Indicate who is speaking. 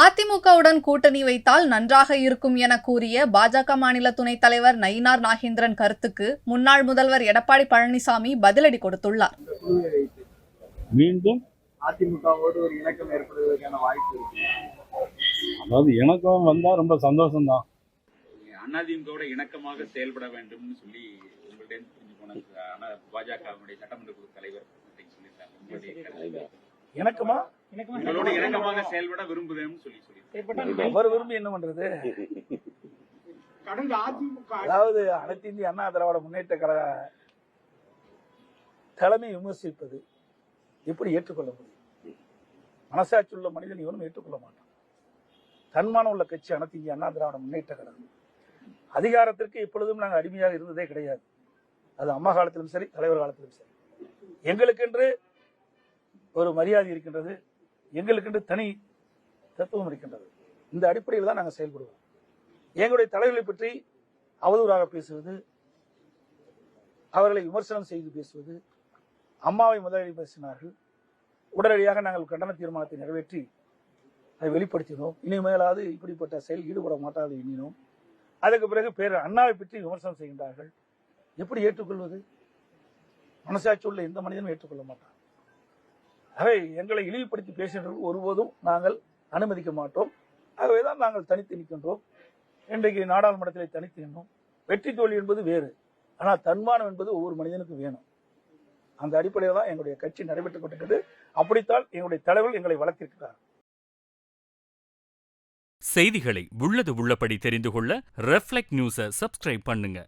Speaker 1: அதிமுகவுடன் கூட்டணி வைத்தால் நன்றாக இருக்கும் என கூறிய பாஜக மாநில துணைத் தலைவர் நயினார் நாகேந்திரன் கருத்துக்கு முன்னாள் முதல்வர் எடப்பாடி பழனிசாமி பதிலடி கொடுத்துள்ளார்.
Speaker 2: மீண்டும்
Speaker 3: அதிமுகவோடு ஒரு இணக்கம் ஏற்படுவதற்கான வாய்ப்பு இருக்கு.
Speaker 2: அதாவது இணக்கம் வந்தா ரொம்ப சந்தோஷம் தான்.
Speaker 4: அதிமுகவோட இணக்கமாக செயல்பட வேண்டும் சொல்லி உங்கள்ட்ட புரிஞ்சு போன பாஜகவுடைய சட்டமன்ற குழு தலைவர் சொல்லியிருக்காங்க.
Speaker 5: இணக்கமா
Speaker 4: உங்களோட இணக்கமாக செயல்பட விரும்புகிறேன்னு சொல்லி
Speaker 5: அவர் விரும்பி என்ன பண்றது? அதாவது அனைத்து இந்திய அண்ணா திராவிட முன்னேற்ற கழக தலைமை விமர்சிப்பது எப்படி ஏற்றுக்கொள்ள முடியும்? மனசாட்சி உள்ள மனிதன் இவனும் ஏற்றுக்கொள்ள மாட்டான். தன்மானம் உள்ள கட்சி அனைத்து இந்திய அண்ணா திராவிட முன்னேற்ற கழகம். அதிகாரத்திற்கு எப்பொழுதும் நாங்கள் அடிமையாக இருந்ததே கிடையாது. அது அம்மா காலத்திலும் சரி, தலைவர் காலத்திலும் சரி. எங்களுக்கென்று ஒரு மரியாதை இருக்கின்றது, எங்களுக்கென்று தனி தத்துவம் இருக்கின்றது. இந்த அடிப்படையில் தான் நாங்கள் செயல்படுவோம். எங்களுடைய தலைவர்களை பற்றி அவதூறாக பேசுவது, அவர்களை விமர்சனம் செய்து பேசுவது, அம்மாவை முதலில் பேசினார்கள். உடனடியாக நாங்கள் கண்டன தீர்மானத்தை நிறைவேற்றி அதை வெளிப்படுத்தினோம். இனிமேலாவது இப்படிப்பட்ட செயல் ஈடுபட மாட்டாது எண்ணினோம். அதற்கு பிறகு பேர் அண்ணாவை பற்றி விமர்சனம் செய்கின்றார்கள். எப்படி ஏற்றுக்கொள்வது? மனசாட்சி உள்ள எந்த மனிதனும் ஏற்றுக்கொள்ள மாட்டான். ஆகவே எங்களை இழிவுபடுத்தி பேசுகிறவர்கள் ஒருபோதும் நாங்கள் அனுமதிக்க மாட்டோம். ஆகவேதான் நாங்கள் தனித்து நிற்கின்றோம். இன்றைக்கு நாடாளுமன்றத்திலே தனித்து நின்றோம். வெற்றி தோல்வி என்பது வேறு, ஆனால் தன்மானம் என்பது ஒவ்வொரு மனிதனுக்கும் வேணும். அந்த அடிப்படையில் தான் எங்களுடைய கட்சி நடைபெற்றுக் கொண்டிருக்கிறது. அப்படித்தான் எங்களுடைய தலைவர்கள் எங்களை வளர்த்திருக்கிறார்.
Speaker 6: செய்திகளை உள்ளது உள்ளபடி தெரிந்து கொள்ள ரெஃப்ளெக்ட் நியூஸை சப்ஸ்கிரைப் பண்ணுங்க.